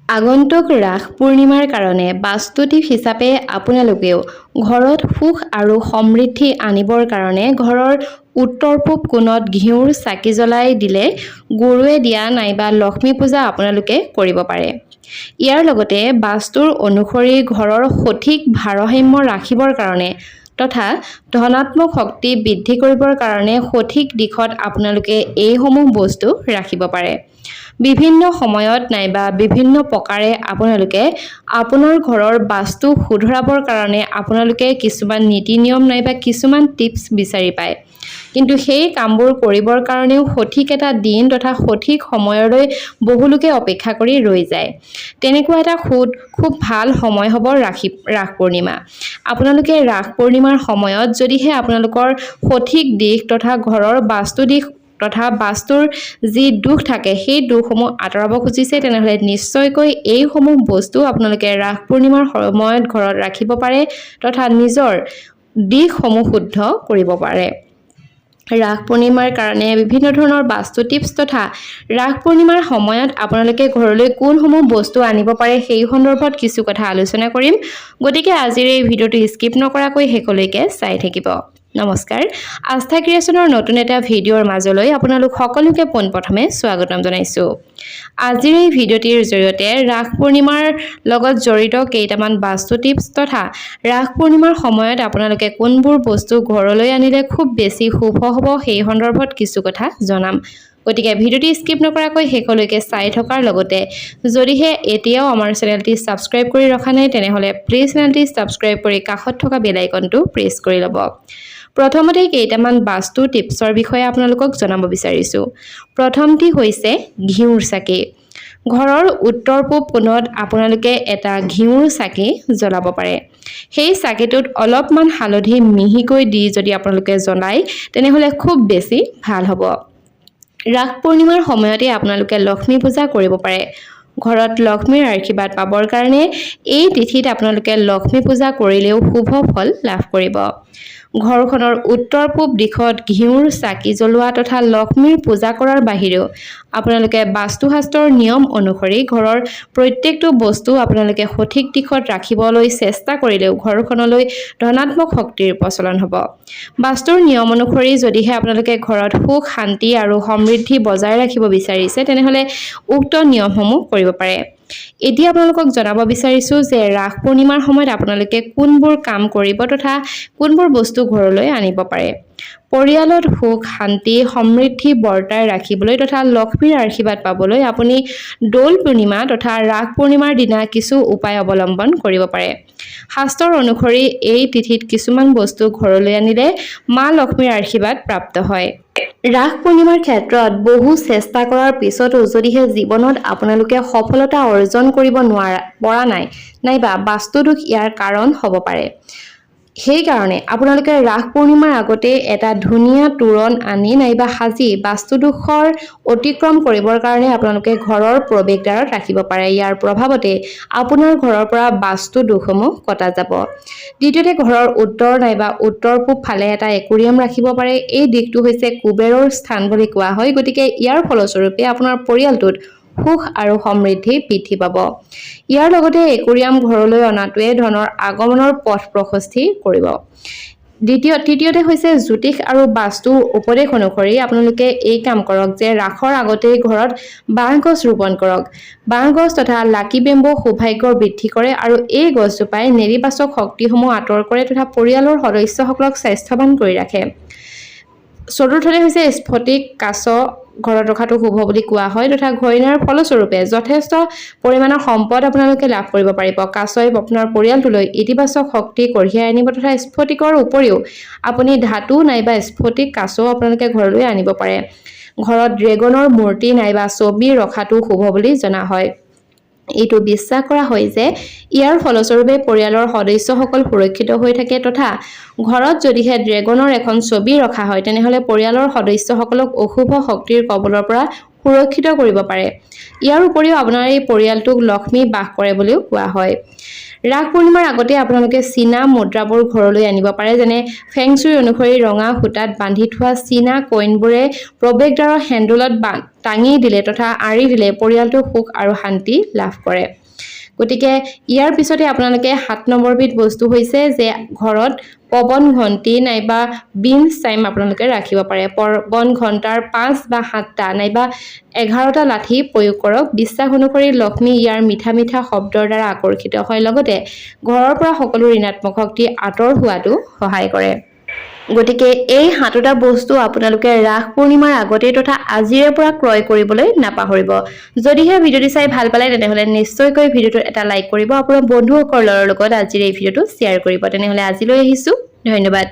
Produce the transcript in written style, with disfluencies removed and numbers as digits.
আগন্তুক ৰাস পূৰ্ণিমাৰ কাৰণে বাস্তুটিপ হিচাপে আপোনালোকেও ঘৰত সুখ আৰু সমৃদ্ধি আনিবৰ কাৰণে ঘৰৰ উত্তৰ পূব কোণত ঘিউৰ চাকি জ্বলাই দিলে গুৰুৱে দিয়া নাইবা লক্ষ্মী পূজা আপোনালোকে কৰিব পাৰে। ইয়াৰ লগতে বাস্তুৰ অনুসৰি ঘৰৰ সঠিক ভাৰসাম্য ৰাখিবৰ কাৰণে তথা ধনাত্মক শক্তি বৃদ্ধি কৰিবৰ কাৰণে সঠিক দিশত আপোনালোকে এইসমূহ বস্তু ৰাখিব পাৰে। বিভিন্ন সময়ত নাইবা বিভিন্ন প্ৰকাৰে আপোনালোকে আপোনাৰ ঘৰৰ বাস্তু শুধৰাবৰ কাৰণে আপোনালোকে কিছুমান নীতি নিয়ম নাইবা কিছুমান টিপছ বিচাৰি পায়। কিন্তু সেই কামবোৰ কৰিবৰ কাৰণেও সঠিক এটা দিন তথা সঠিক সময়লৈ বহুলোকে অপেক্ষা কৰি ৰৈ যায়। তেনেকুৱা এটা খুব ভাল সময় হ'ব ৰাস পূৰ্ণিমা। আপোনালোকে ৰাস পূৰ্ণিমাৰ সময়ত যদিহে আপোনালোকৰ সঠিক দিশ তথা ঘৰৰ বাস্তু দিশ তথা বাস্তুৰ যি দোষ থাকে সেই দোষসমূহ আঁতৰাব খুজিছে তেনেহ'লে নিশ্চয়কৈ এইসমূহ বস্তু আপোনালোকে ৰাস পূৰ্ণিমাৰ সময়ত ঘৰত ৰাখিব পাৰে তথা নিজৰ দিশসমূহ শুদ্ধ কৰিব পাৰে। ৰাস পূৰ্ণিমাৰ কাৰণে বিভিন্ন ধৰণৰ বাস্তু টিপছ তথা ৰাস পূৰ্ণিমাৰ সময়ত আপোনালোকে ঘৰলৈ কোনসমূহ বস্তু আনিব পাৰে সেই সন্দৰ্ভত কিছু কথা আলোচনা কৰিম। গতিকে আজিৰ এই ভিডিঅ'টো স্কিপ নকৰাকৈ শেষলৈকে চাই থাকিব। নমস্কাৰ, আস্থা ক্ৰিয়েশ্যনৰ নতুন এটা ভিডিঅ'ৰ মাজলৈ আপোনালোক সকলোকে পোনপ্ৰথমে স্বাগতম জনাইছোঁ। আজিৰ এই ভিডিঅ'টিৰ জৰিয়তে ৰাস পূৰ্ণিমাৰ লগত জড়িত কেইটামান বাস্তু টিপছ তথা ৰাস পূৰ্ণিমাৰ সময়ত আপোনালোকে কোনবোৰ বস্তু ঘৰলৈ আনিলে খুব বেছি শুভ হ'ব সেই সন্দৰ্ভত কিছু কথা জনাম। গতিকে ভিডিঅ'টি স্কিপ নকৰাকৈ শেষলৈকে চাই থকাৰ লগতে যদিহে এতিয়াও আমাৰ চেনেলটি ছাবস্ক্ৰাইব কৰি ৰখা নাই তেনেহ'লে প্লিজ চেনেলটি ছাবস্ক্ৰাইব কৰি কাষত থকা বেল আইকনটো প্ৰেছ কৰি ল'ব। প্ৰথমতে কেইটামান বাস্তু টিপছৰ বিষয়ে আপোনালোকক জনাব বিচাৰিছোঁ। প্ৰথমটি হৈছে ঘিউৰ চাকি। ঘৰৰ উত্তৰ পূব কোণত আপোনালোকে এটা ঘিউৰ চাকি জ্বলাব পাৰে। সেই চাকিটোত অলপমান হালধি মিহিকৈ দি যদি আপোনালোকে জ্বলায় তেনেহ'লে খুব বেছি ভাল হ'ব। ৰাস পূৰ্ণিমাৰ সময়তে আপোনালোকে লক্ষ্মী পূজা কৰিব পাৰে। ঘৰত লক্ষ্মীৰ আশীৰ্বাদ পাবৰ কাৰণে এই তিথিত আপোনালোকে লক্ষ্মী পূজা কৰিলেও শুভ ফল লাভ কৰিব। ঘৰখনৰ উত্তৰ পূব দিশত ঘিউৰ চাকি জ্বলোৱা তথা লক্ষ্মীৰ পূজা কৰাৰ বাহিৰেও আপোনালোকে বাস্তুশাস্ত্ৰৰ নিয়ম অনুসৰি ঘৰৰ প্ৰত্যেকটো বস্তু আপোনালোকে সঠিক দিশত ৰাখিবলৈ চেষ্টা কৰিলেও ঘৰখনলৈ ধনাত্মক শক্তিৰ প্ৰচলন হ'ব। বাস্তুৰ নিয়ম অনুসৰি যদিহে আপোনালোকে ঘৰত সুখ শান্তি আৰু সমৃদ্ধি বজাই ৰাখিব বিচাৰিছে তেনেহ'লে উক্ত নিয়মসমূহ কৰিব পাৰে। এতিয়া আপোনালোকক জনাব বিচাৰিছোঁ যে ৰাস পূৰ্ণিমাৰ সময়ত আপোনালোকে কোনবোৰ কাম কৰিব তথা কোনবোৰ বস্তু ঘৰলৈ আনিব পাৰে। পৰিয়ালত সুখ শান্তি সমৃদ্ধি বৰ্তাই ৰাখিবলৈ তথা লক্ষ্মীৰ আশীৰ্বাদ পাবলৈ আপুনি দৌল পূৰ্ণিমা তথা ৰাস পূৰ্ণিমাৰ দিনা কিছু উপায় অৱলম্বন কৰিব পাৰে। শাস্ত্ৰৰ অনুসৰি এই তিথিত কিছুমান বস্তু ঘৰলৈ আনিলে মা লক্ষ্মীৰ আশীৰ্বাদ প্ৰাপ্ত হয়। ৰাস পূৰ্ণিমাৰ ক্ষেত্ৰত বহু চেষ্টা কৰাৰ পিছতো যদিহে জীৱনত আপোনালোকে সফলতা অৰ্জন কৰিব পৰা নাই নাইবা বাস্তুদোষ ইয়াৰ কাৰণ হ'ব পাৰে। সেইকাৰণে আপোনালোকে ৰাস পূৰ্ণিমাৰ আগতে এটা ধুনীয়া তোৰণ আনি নাইবা সাজি বাস্তুদোষৰ অতিক্ৰম কৰিবৰ কাৰণে আপোনালোকে ঘৰৰ প্ৰৱেশদ্বাৰত ৰাখিব পাৰে। ইয়াৰ প্ৰভাৱতে আপোনাৰ ঘৰৰ পৰা বাস্তু দোষসমূহ কটা যাব। দ্বিতীয়তে ঘৰৰ উত্তৰ নাইবা উত্তৰ পূব ফালে এটা একুৰিয়াম ৰাখিব পাৰে। এই দিশটো হৈছে কুবেৰৰ স্থান বুলি কোৱা হয়। গতিকে ইয়াৰ ফলস্বৰূপে আপোনাৰ পৰিয়ালটোত সুখ আৰু সমৃদ্ধি বৃদ্ধি পাব। ইয়াৰ লগতে একুৰিয়াম ঘৰলৈ অনাটোৱে ধনৰ আগমনৰ পথ প্ৰশস্তি কৰিব। তৃতীয়তে হৈছে জ্যোতিষ আৰু বাস্তু উপদেশ অনুসৰি আপোনালোকে এই কাম কৰক যে ৰাসৰ আগতেই ঘৰত বাঁহগছ ৰোপণ কৰক। বাঁহগছ তথা লাকি বেম্বো সৌভাগ্য বৃদ্ধি কৰে আৰু এই গছজোপাই নেতিবাচক শক্তিসমূহ আঁতৰ কৰে তথা পৰিয়ালৰ সদস্যসকলক স্বাস্থ্যৱান কৰি ৰাখে। চতুৰ্থতে হৈছে স্ফটিক কাছ ঘৰত ৰখাটো শুভ বুলি কোৱা হয় তথা ঘূৰণিয়াৰ ফলস্বৰূপে যথেষ্ট পৰিমাণৰ সম্পদ আপোনালোকে লাভ কৰিব পাৰিব। কাছই আপোনাৰ পৰিয়ালটোলৈ ইতিবাচক শক্তি কঢ়িয়াই আনিব তথা স্ফটিকৰ উপৰিও আপুনি ধাতু নাইবা স্ফটিক কাছও আপোনালোকে ঘৰলৈ আনিব পাৰে। ঘৰত ড্ৰেগনৰ মূৰ্তি নাইবা ছবি ৰখাটো শুভ বুলি জনা হয়। এইটো বিশ্বাস কৰা হয় যে ইয়াৰ ফলস্বৰূপে পৰিয়ালৰ সদস্যসকল সুৰক্ষিত হৈ থাকে তথা ঘৰত যদিহে ড্ৰেগনৰ এখন ছবি ৰখা হয় তেনেহ'লে পৰিয়ালৰ সদস্যসকলক অশুভ শক্তিৰ কবলৰ পৰা সুৰক্ষিত কৰিব পাৰে। ইয়াৰ উপৰিও আপোনাৰ এই পৰিয়ালটোক লক্ষ্মী বাস কৰে বুলিও কোৱা হয়। ৰাস পূৰ্ণিমাৰ আগতে আপোনালোকে চীনা মুদ্ৰাবোৰ ঘৰলৈ আনিব পাৰে। যেনে ফেংচুই অনুসৰি ৰঙা সূতাত বান্ধি থোৱা চীনা কইনবোৰে প্ৰৱেশদ্বাৰৰ হেণ্ডলত টাঙি দিলে তথা আঁৰি দিলে পৰিয়ালটো সুখ আৰু শান্তি লাভ কৰে। গতিকে ইয়াৰ পিছতে আপোনালোকে 7 নম্বৰবিধ বস্তু হৈছে যে ঘৰত পৱন ঘণ্টি নাইবা বিঞ্চ চাইম আপোনালোকে ৰাখিব পাৰে। পৱন ঘণ্টাৰ 5 বা 7টা নাইবা 11টা লাঠি প্ৰয়োগ কৰক। বিশ্বাস অনুসৰি লক্ষ্মী ইয়াৰ মিঠা মিঠা শব্দৰ দ্বাৰা আকৰ্ষিত হয়, লগতে ঘৰৰ পৰা সকলো ঋণাত্মক শক্তি আঁতৰ হোৱাটো সহায় কৰে। গতিকে এই 7টা বস্তু আপোনালোকে ৰাস পূৰ্ণিমাৰ আগতে তথা আজিৰে পৰা ক্ৰয় কৰিবলৈ নাপাহৰিব। যদিহে ভিডিঅ'টি চাই ভাল পালে তেনেহ'লে নিশ্চয়কৈ ভিডিঅ'টোত এটা লাইক কৰিব। আপোনাৰ বন্ধুসকলৰ লগত আজিৰ এই ভিডিঅ'টো শ্বেয়াৰ কৰিব। তেনেহ'লে আজিলৈ আহিছোঁ, ধন্যবাদ।